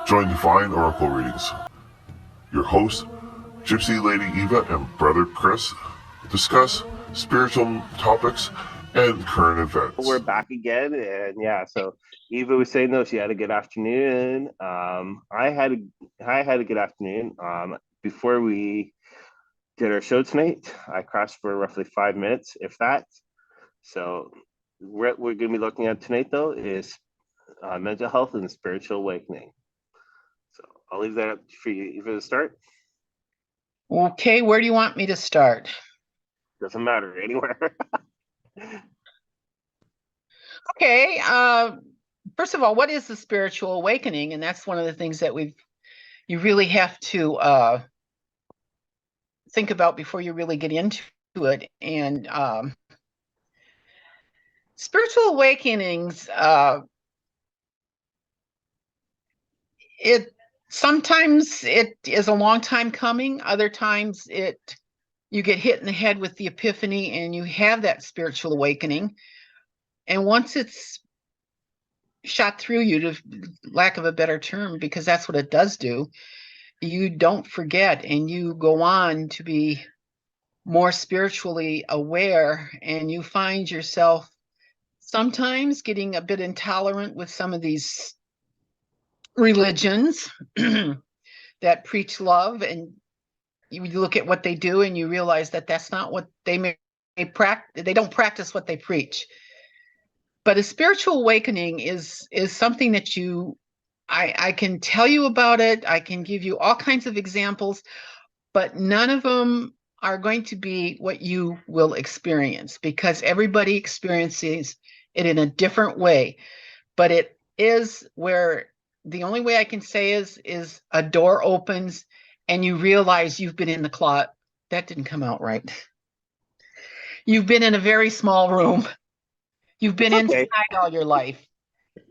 Join Divine Oracle Readings. Your host, Gypsy Lady Eva and Brother Chris, discuss spiritual topics and current events. We're back again, and so Eva was saying, no, she had a good afternoon. I had a good afternoon. Before we did our show tonight, I crashed for roughly 5 minutes, if that. So what we're going to be looking at tonight, though, is mental health and spiritual awakening. So I'll leave that up for you, Eva, to start. Okay, where do you want me to start? Doesn't matter, anywhere. Okay, first of all, what is the spiritual awakening? And that's one of the things that you really have to think about before you really get into it. And spiritual awakenings, sometimes it is a long time coming. Other times you get hit in the head with the epiphany and you have that spiritual awakening. And once it's shot through you, to lack of a better term, because that's what it does do, you don't forget and you go on to be more spiritually aware, and you find yourself sometimes getting a bit intolerant with some of these religions that preach love, and you look at what they do and you realize that that's not what they practice. They don't practice what they preach. But a spiritual awakening is something that I can tell you about it. I can give you all kinds of examples, but none of them are going to be what you will experience, because everybody experiences it in a different way. But it is where the only way I can say is a door opens and you realize you've been in the closet. That didn't come out right. You've been in a very small room. You've been inside all your life.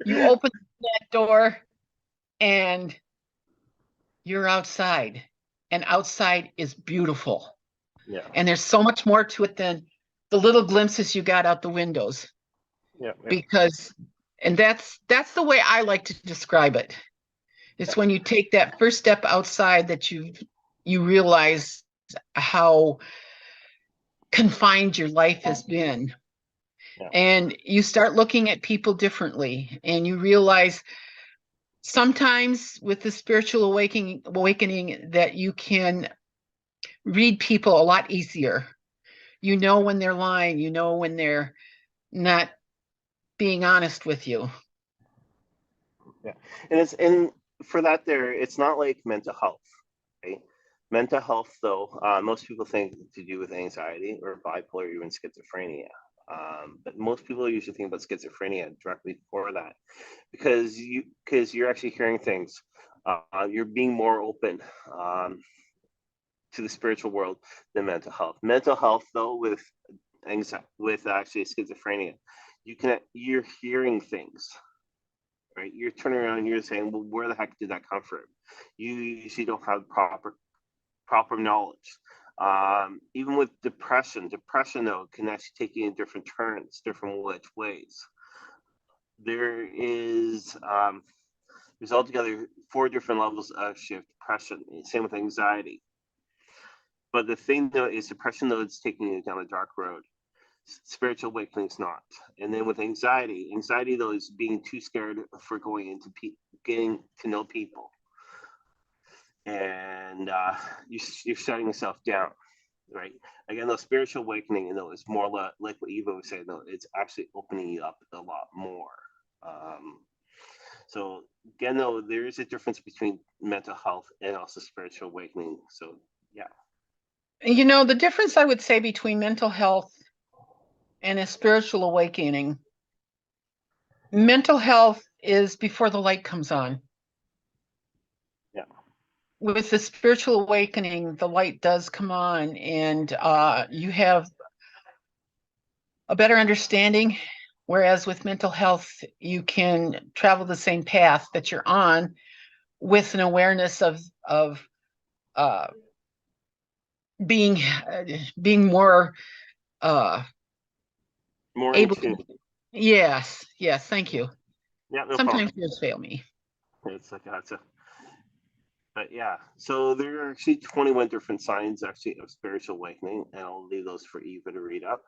You open that door and you're outside, and outside is beautiful. Yeah. And there's so much more to it than the little glimpses you got out the windows. Yeah. And that's the way I like to describe it. It's when you take that first step outside that you realize how confined your life has been. Yeah. And you start looking at people differently, and you realize sometimes with the spiritual awakening that you can read people a lot easier. You know when they're lying, you know when they're not being honest with you. Yeah. And for that it's not like mental health, right? Mental health, though, most people think to do with anxiety or bipolar or even schizophrenia. But most people usually think about schizophrenia directly before that, because you're actually hearing things. You're being more open to the spiritual world than mental health. Mental health, though, with actually schizophrenia, you're hearing things, right? You're turning around and you're saying, well, where the heck did that come from? You usually don't have proper knowledge. Even with depression, though, can actually take you in different turns, different ways. There's altogether 4 different levels of shift depression. Same with anxiety. But the thing, though, is depression, though, it's taking you down a dark road. Spiritual awakening is not. And then with anxiety, though, is being too scared for going into getting to know people. And you're shutting yourself down, right? Again, the spiritual awakening, is more like what Eva was saying, though, it's actually opening you up a lot more. So again, though, there is a difference between mental health and also spiritual awakening. So yeah. The difference I would say between mental health and a spiritual awakening, mental health is before the light comes on. Yeah. With the spiritual awakening, the light does come on, and you have a better understanding. Whereas with mental health, you can travel the same path that you're on with an awareness of being more more able to. Yes, thank you. Yeah, no Sometimes problem. words fail me. It's like that's a, but yeah. So there are actually 21 different signs actually of spiritual awakening, and I'll leave those for Eva to read up.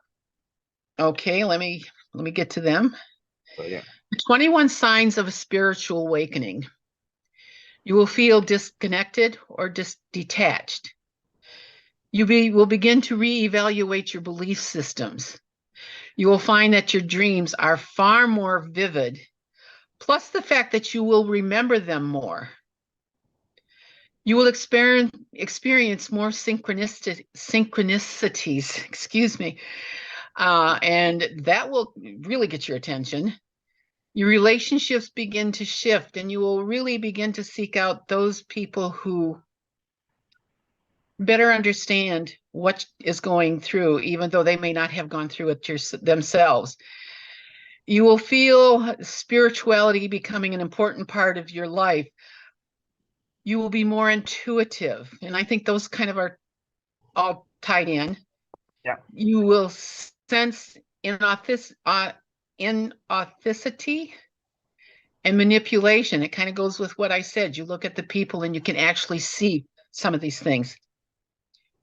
Okay, let me get to them. So yeah. 21 signs of a spiritual awakening. You will feel disconnected or detached. You will begin to reevaluate your belief systems. You will find that your dreams are far more vivid, plus the fact that you will remember them more. You will experience more synchronicities, excuse me, and that will really get your attention. Your relationships begin to shift, and you will really begin to seek out those people who better understand what is going through, even though they may not have gone through it themselves. You will feel spirituality becoming an important part of your life. You will be more intuitive, and I think those kind of are all tied in. Yeah. You will sense inauthenticity and manipulation. It kind of goes with what I said. You look at the people and you can actually see some of these things.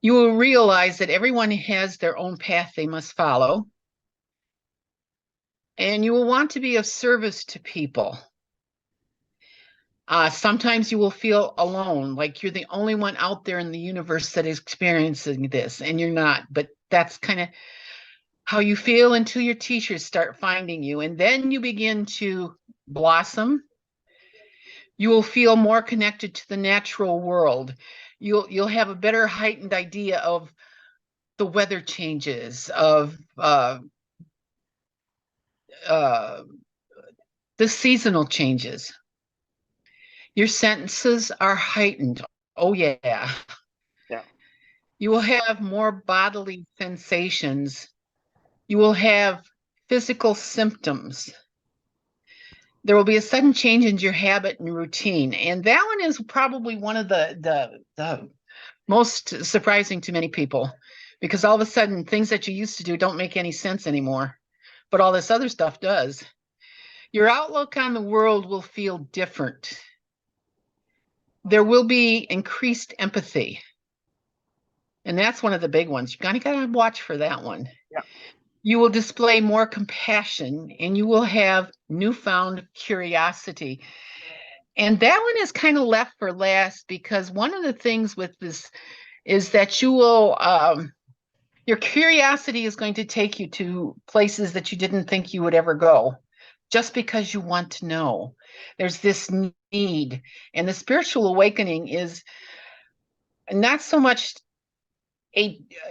You will realize that everyone has their own path they must follow. And you will want to be of service to people. Sometimes you will feel alone, like you're the only one out there in the universe that is experiencing this, and you're not. But that's kind of how you feel until your teachers start finding you. And then you begin to blossom. You will feel more connected to the natural world. You'll have a better heightened idea of the weather changes, of the seasonal changes. Your senses are heightened. Oh, yeah. Yeah. You will have more bodily sensations. You will have physical symptoms. There will be a sudden change in your habit and routine. And that one is probably one of the most surprising to many people, because all of a sudden things that you used to do don't make any sense anymore, but all this other stuff does. Your outlook on the world will feel different. There will be increased empathy. And that's one of the big ones. You kind of got to watch for that one. Yeah. You will display more compassion, and you will have newfound curiosity. And that one is kind of left for last, because one of the things with this is that you will, your curiosity is going to take you to places that you didn't think you would ever go, just because you want to know. There's this need. And the spiritual awakening is not so much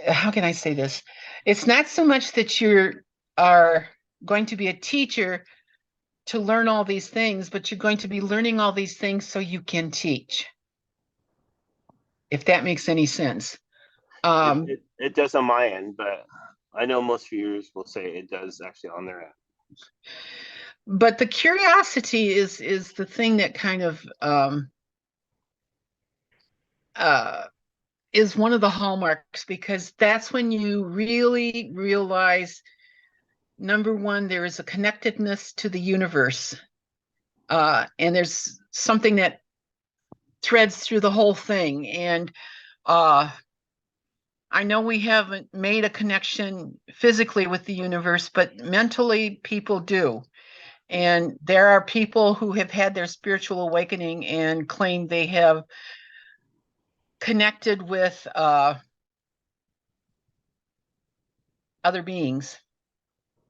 how can I say this? It's not so much that you are going to be a teacher to learn all these things, but you're going to be learning all these things so you can teach. If that makes any sense. It does on my end, but I know most viewers will say it does actually on their end. But the curiosity is the thing that kind of is one of the hallmarks, because that's when you really realize, number one, there is a connectedness to the universe. And there's something that threads through the whole thing. And I know we haven't made a connection physically with the universe, but mentally people do. And there are people who have had their spiritual awakening and claim they have connected with other beings.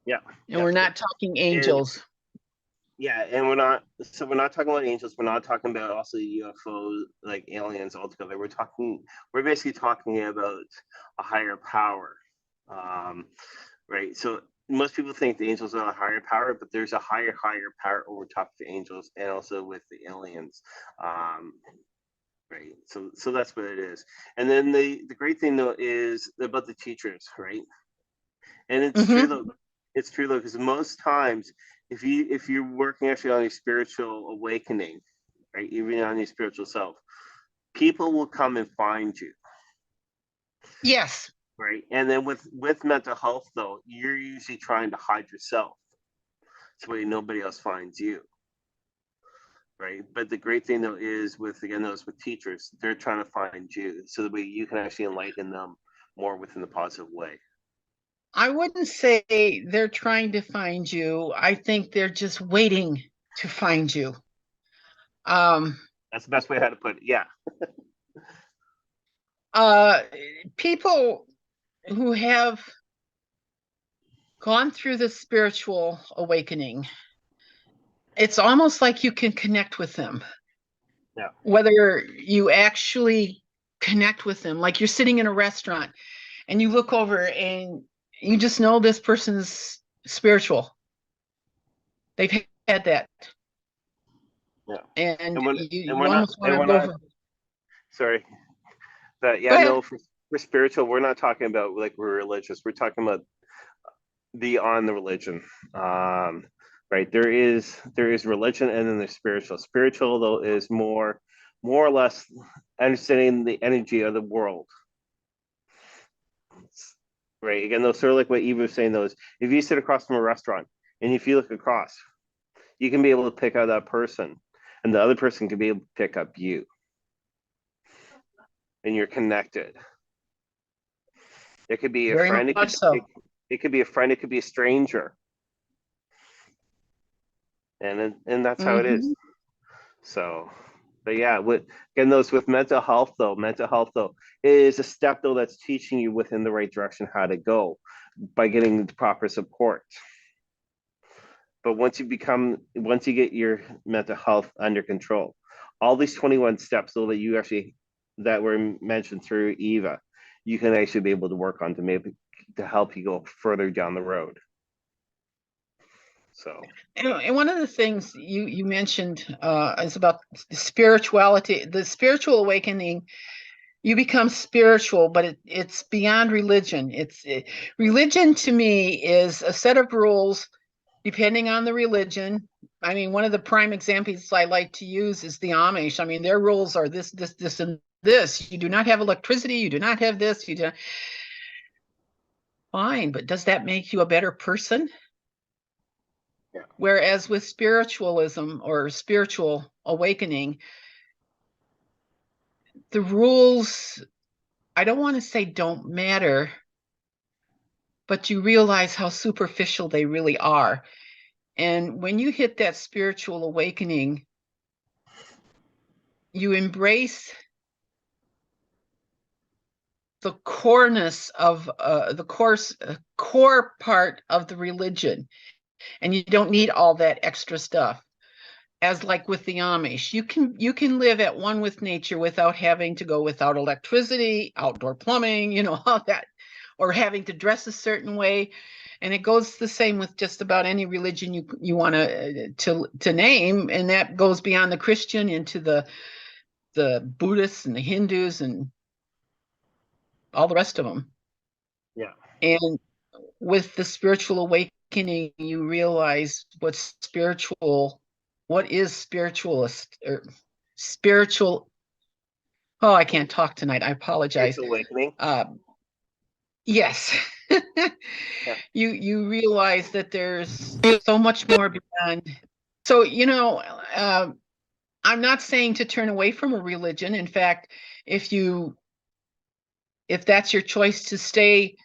Yeah. And we're not talking angels. And we're not talking about angels. We're not talking about also UFOs, like aliens altogether. We're basically talking about a higher power. Right. So most people think the angels are a higher power, but there's a higher power over top of the angels and also with the aliens. Right. So that's what it is. And then the great thing though is about the teachers, right? And it's true though. It's true though, because most times if you're working actually on your spiritual awakening, right, even on your spiritual self, people will come and find you. Yes. Right. And then with mental health though, you're usually trying to hide yourself so nobody else finds you. right? But the great thing though is with, again, those with teachers, they're trying to find you so that way you can actually enlighten them more within the positive way. I wouldn't say they're trying to find you. I think they're just waiting to find you. That's the best way how to put it. Yeah. People who have gone through the spiritual awakening, it's almost like you can connect with them. Yeah. Whether you actually connect with them, like you're sitting in a restaurant and you look over and you just know this person's spiritual. They've had that. Yeah. And And when and you we're not almost and want we're to go not over. sorry. But Go yeah, ahead. no, for spiritual, we're not talking about like we're religious. We're talking about beyond the religion. Right. There is religion and then there's spiritual. Spiritual though is more or less understanding the energy of the world. Right. Again, though, sort of like what Eva was saying, those if you sit across from a restaurant and if you look across, you can be able to pick out that person, and the other person can be able to pick up you, and you're connected. It could be a Very friend. much so. It could be a friend. It could be a stranger, and that's how it is. Mhm. So, but yeah, what again? Those with mental health though is a step though that's teaching you within the right direction how to go by getting the proper support. But once you get your mental health under control, all these 21 steps though that were mentioned through Eva, you can actually be able to work on to maybe to help you go further down the road. So And one of the things you mentioned is about spirituality, the spiritual awakening. You become spiritual, but it's beyond religion. Religion to me is a set of rules depending on the religion. I mean, one of the prime examples I like to use is the Amish. I mean, their rules are this, and this. You do not have electricity. You do not have this. You do not. Fine, but does that make you a better person? yeah, Whereas with spiritualism or spiritual awakening, the rules, I don't want to say don't matter, but you realize how superficial they really are. And when you hit that spiritual awakening, you embrace the coreness of core part of the religion, and you don't need all that extra stuff. As like with the Amish, you can live at one with nature without having to go without electricity, outdoor plumbing, all that, or having to dress a certain way. And it goes the same with just about any religion you want to name, and that goes beyond the Christian into the Buddhists and the Hindus and all the rest of them. yeah, And with the spiritual awakening, you realize what is spiritualist or spiritual. Oh, I can't talk tonight. I apologize. spiritual awakening. Yes. Yeah, You realize that there's so much more beyond. So, I'm not saying to turn away from a religion. In fact, if that's your choice to stay,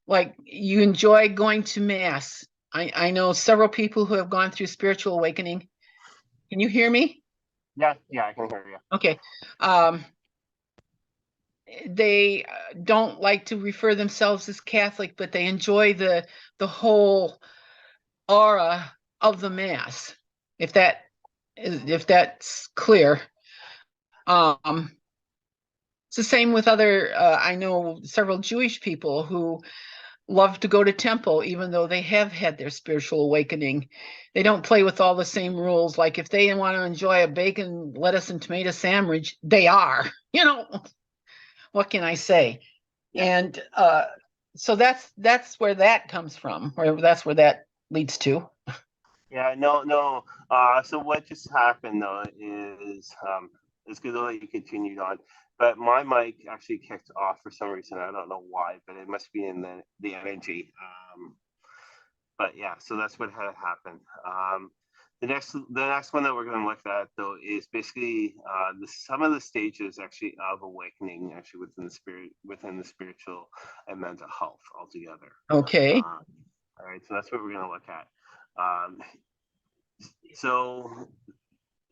like you enjoy going to mass. I know several people who have gone through spiritual awakening. Can you hear me? yeah, I can hear you. Okay. They don't like to refer themselves as Catholic, but they enjoy the whole aura of the mass. If that's clear. It's the same with other. I know several Jewish people who love to go to temple, even though they have had their spiritual awakening. They don't play with all the same rules. Like if they want to enjoy a bacon, lettuce, and tomato sandwich, they are. What can I say? Yeah, And so that's where that comes from, or that's where that leads to. yeah, no, no. So what just happened though is it's good that you continued on, but my mic actually kicked off for some reason. I don't know why, but it must be in the energy. But yeah, so that's what had happened. the next one that we're going to look at though is basically some of the stages actually of awakening actually within the spiritual and mental health altogether. Okay. All right, so that's what we're going to look at. So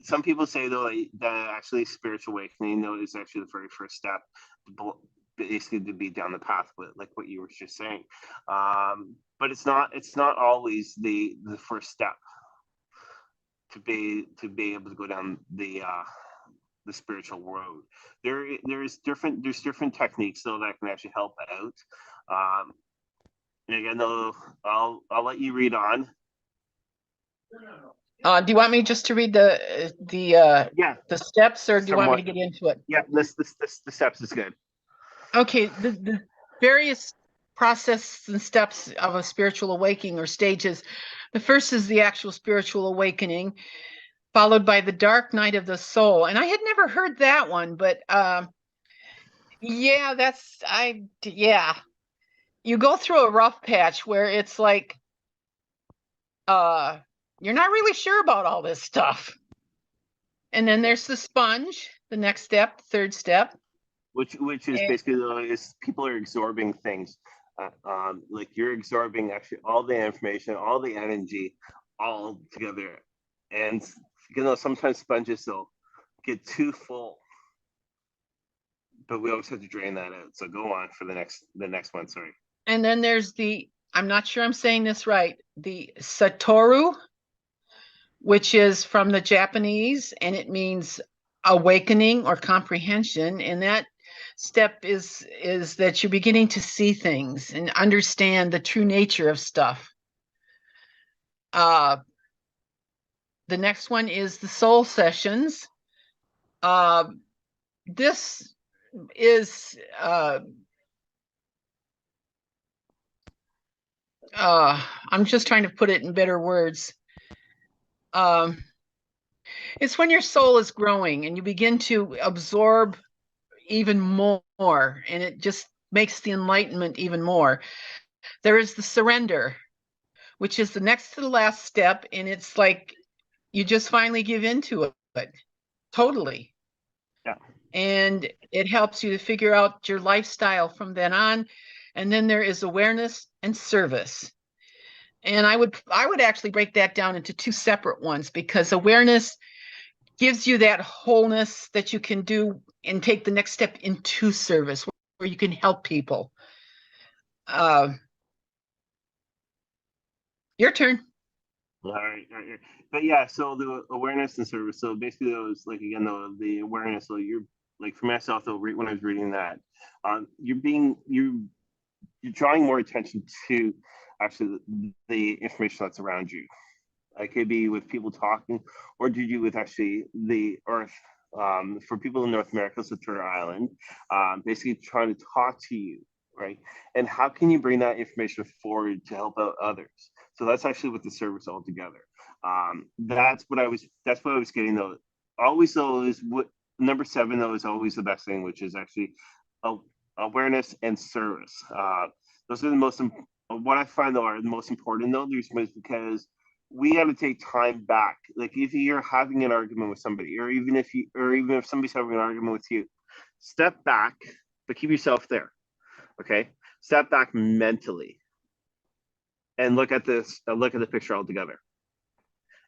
some people say though that actually spiritual awakening though is actually the very first step to basically to be down the path with like what you were just saying, but it's not always the first step to be able to go down the spiritual road. There's different techniques though that can actually help out. And again though, I'll let you read on. Do you want me just to read the steps, or do you want me to get into it? Yeah, the steps is good. Okay, the various processes and steps of a spiritual awakening or stages. The first is the actual spiritual awakening, followed by the dark night of the soul. And I had never heard that one, but yeah, you go through a rough patch where it's like you're not really sure about all this stuff. And then there's the sponge, the next step, third step. Which is basically is people are absorbing things. Like you're absorbing actually all the information, all the energy, all together. And sometimes sponges will get too full. But we always have to drain that out. So go on for the next one, sorry. And then there's I'm not sure I'm saying this right, the Satoru, which is from the Japanese, and it means awakening or comprehension. And that step is that you're beginning to see things and understand the true nature of stuff. The next one is the soul sessions. This is I'm just trying to put it in better words. It's when your soul is growing and you begin to absorb even more, and it just makes the enlightenment even more. There is the surrender, which is the next to the last step, and it's like you just finally give into it totally. Yeah. And it helps you to figure out your lifestyle from then on. And then there is awareness and service. And I would actually break that down into two separate ones, because awareness gives you that wholeness that you can do and take the next step into service where you can help people. Your turn. All right. But yeah, so the awareness and service. So basically, those like again, the awareness. So you're like for myself, though, when I was reading that, you're drawing more attention to actually the information that's around you. It could be with people talking, or did you with actually the earth. For people in North America, so Turtle Island, basically trying to talk to you, right? And how can you bring that information forward to help out others? So that's actually with the service altogether. That's what I was getting though. Always though is what number 7 though is always the best thing, which is actually awareness and service. Those are the most what I find though are the most important though. There's because we got to take time back. Like if you're having an argument with somebody, or even if somebody's having an argument with you, step back, but keep yourself there. Okay, step back mentally and look at the picture altogether,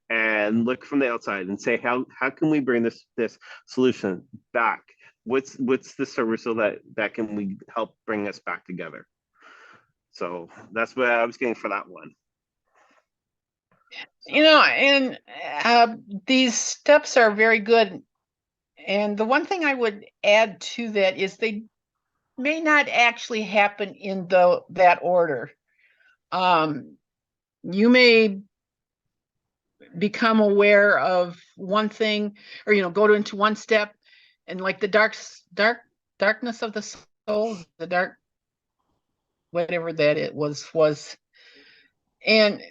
and look from the outside and say how can we bring this solution back? What's the service so that can we help bring us back together? So that's what I was getting for that one. And these steps are very good. And the one thing I would add to that is they may not actually happen in that order. You may become aware of one thing, or go into one step, and like the darkness of the soul, the dark, whatever that it was. And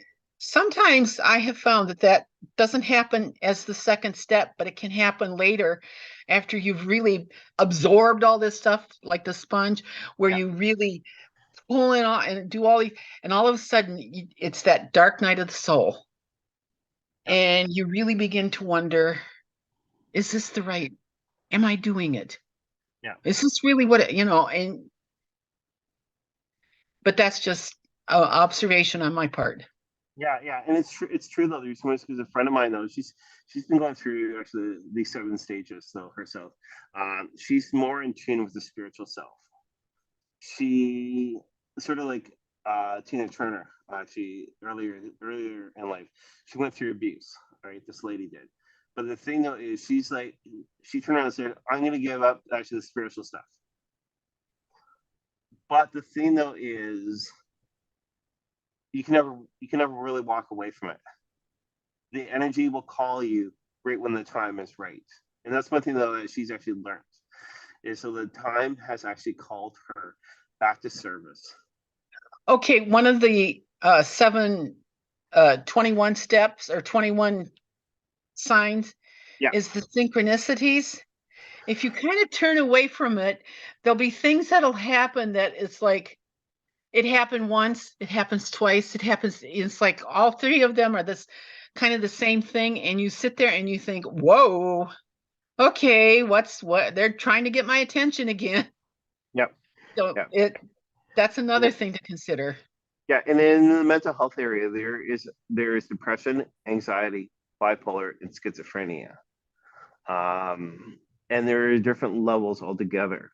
sometimes I have found that doesn't happen as the second step, but it can happen later after you've really absorbed all this stuff, like the sponge, where you really pull in and do all these, and all of a sudden it's that dark night of the soul. And you really begin to wonder, is this the right, am I doing it? Yeah. Is this really what, but that's just an observation on my part. Yeah, and it's true. It's true though. There's because a friend of mine though, she's been going through actually these 7 stages though herself. She's more in tune with the spiritual self. She sort of like Tina Turner. She earlier in life, she went through abuse. Right, this lady did. But the thing though is, she's like, she turned around and said, "I'm going to give up actually the spiritual stuff." But the thing though is, you can never really walk away from it. The energy will call you right when the time is right. And that's one thing though that she's actually learned, is so the time has actually called her back to service. Okay, one of the 21 steps or 21 signs is the synchronicities. If you kind of turn away from it, there'll be things that'll happen that it's like, it happened once, it happens twice, it's like all 3 of them are this kind of the same thing, and you sit there and you think, whoa, okay, what they're trying to get my attention again. Yep. So that's another thing to consider. Yeah, and in the mental health area, there is depression, anxiety, bipolar, and schizophrenia. And there are different levels altogether,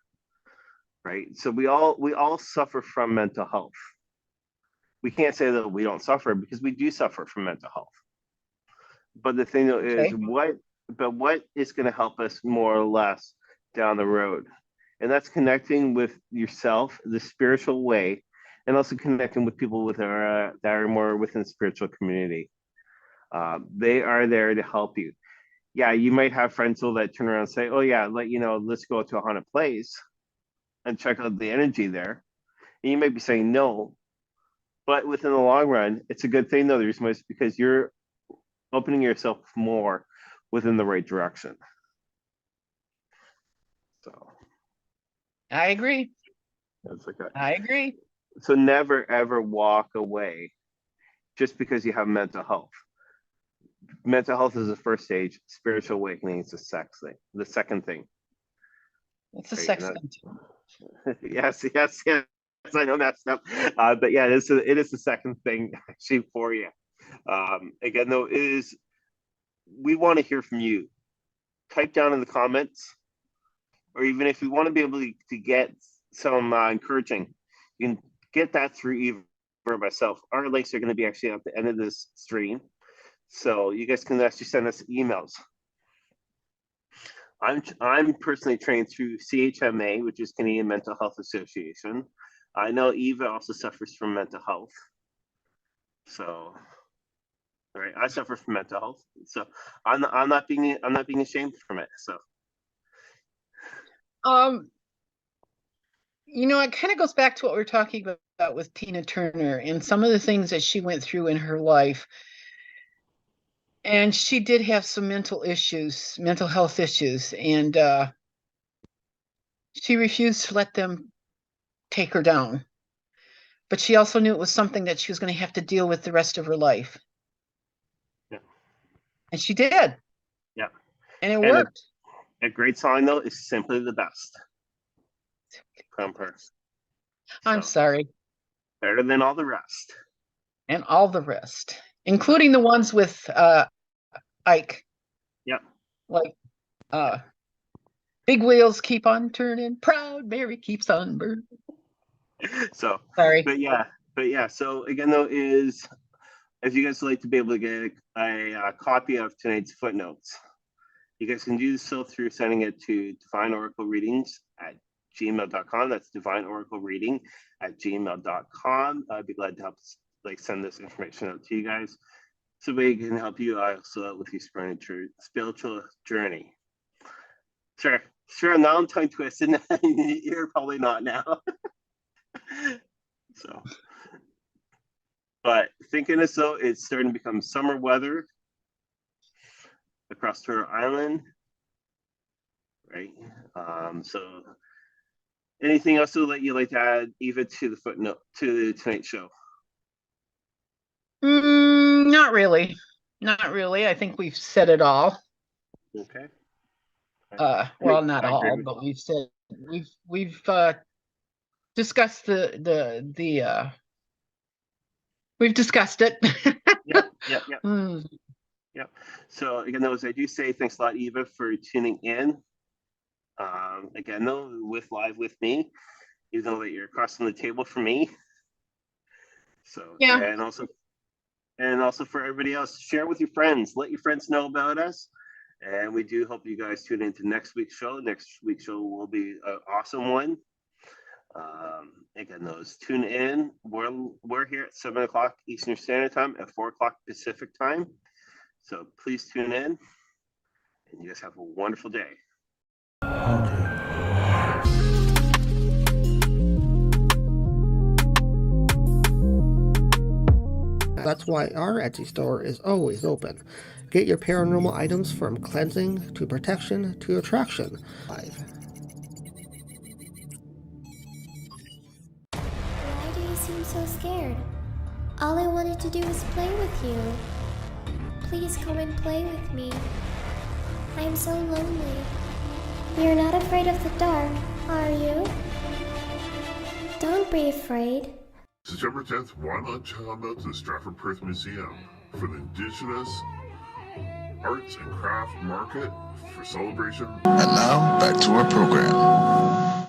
right? So we all suffer from mental health. We can't say that we don't suffer, because we do suffer from mental health. But the thing is, what is going to help us more or less down the road? And that's connecting with yourself, the spiritual way, and also connecting with people that are more within the spiritual community. They are there to help you. Yeah, you might have friends that turn around and say, "Oh yeah, let's go to a haunted place and check out the energy there." And you might be saying no, but within the long run, it's a good thing though. There's most, because you're opening yourself more within the right direction. So I agree. that's okay. I agree. So never ever walk away just because you have mental health. Mental health is the first stage. Spiritual awakening is the second thing. It's a sex thing too. Yes. I know that's up, but yeah, it is the second thing actually for you. Again, though, we want to hear from you. Type down in the comments, or even if you want to be able to get some encouraging, you can get that through Eva or myself. Our links are going to be actually at the end of this stream, so you guys can actually send us emails. I'm personally trained through CHMA, which is Canadian Mental Health Association. I know Eva also suffers from mental health. So, right, I suffer from mental health. So I'm not being ashamed from it. So, it kind of goes back to what we were talking about with Tina Turner and some of the things that she went through in her life. And she did have some mental health issues, and she refused to let them take her down. But she also knew it was something that she was going to have to deal with the rest of her life. yeah. And she did. Yeah. And it worked. A great song, though, is Simply the Best from her. I'm sorry. Better than all the rest. And all the rest, including the ones with Ike. Yep. Like, big wheels keep on turning, proud Mary keeps on burning. So, sorry. But yeah. So again, though, if you guys would like to be able to get a copy of tonight's footnotes, you guys can do so through sending it to divineoraclereadings@gmail.com. That's divineoraclereading@gmail.com. I'd be glad to help send this information out to you guys, so we can help you also with your spiritual journey. Sure. Now I'm tongue twisted. You're probably not now. So, but thinking as though it's starting to become summer weather across Turtle Island, right? So anything else that you'd like to add, Eva, to the footnote to tonight's show? Not really. Not really. I think we've said it all. Okay. Well, not I agree all, with- but we've discussed we've discussed it. Yep, yep, yep, Hmm. yep. So again, though, as I do say, thanks a lot, Eva, for tuning in. Again, though, with live with me, even though that you're across from the table from me. So Yeah. and also for everybody else, share with your friends. Let your friends know about us. And we do hope you guys tune into next week's show. Next week's show will be an awesome one. Again, those tune in. We're here at 7 o'clock Eastern Standard Time, at 4 o'clock Pacific Time. So please tune in, and you guys have a wonderful day. That's why our Etsy store is always open. Get your paranormal items from cleansing to protection to attraction. Live. Why do you seem so scared? All I wanted to do was play with you. Please come and play with me. I'm so lonely. You're not afraid of the dark, are you? Don't be afraid. September 10th, why not come out to the Stratford Perth Museum for the Indigenous Arts and Craft Market for celebration. And now, back to our program.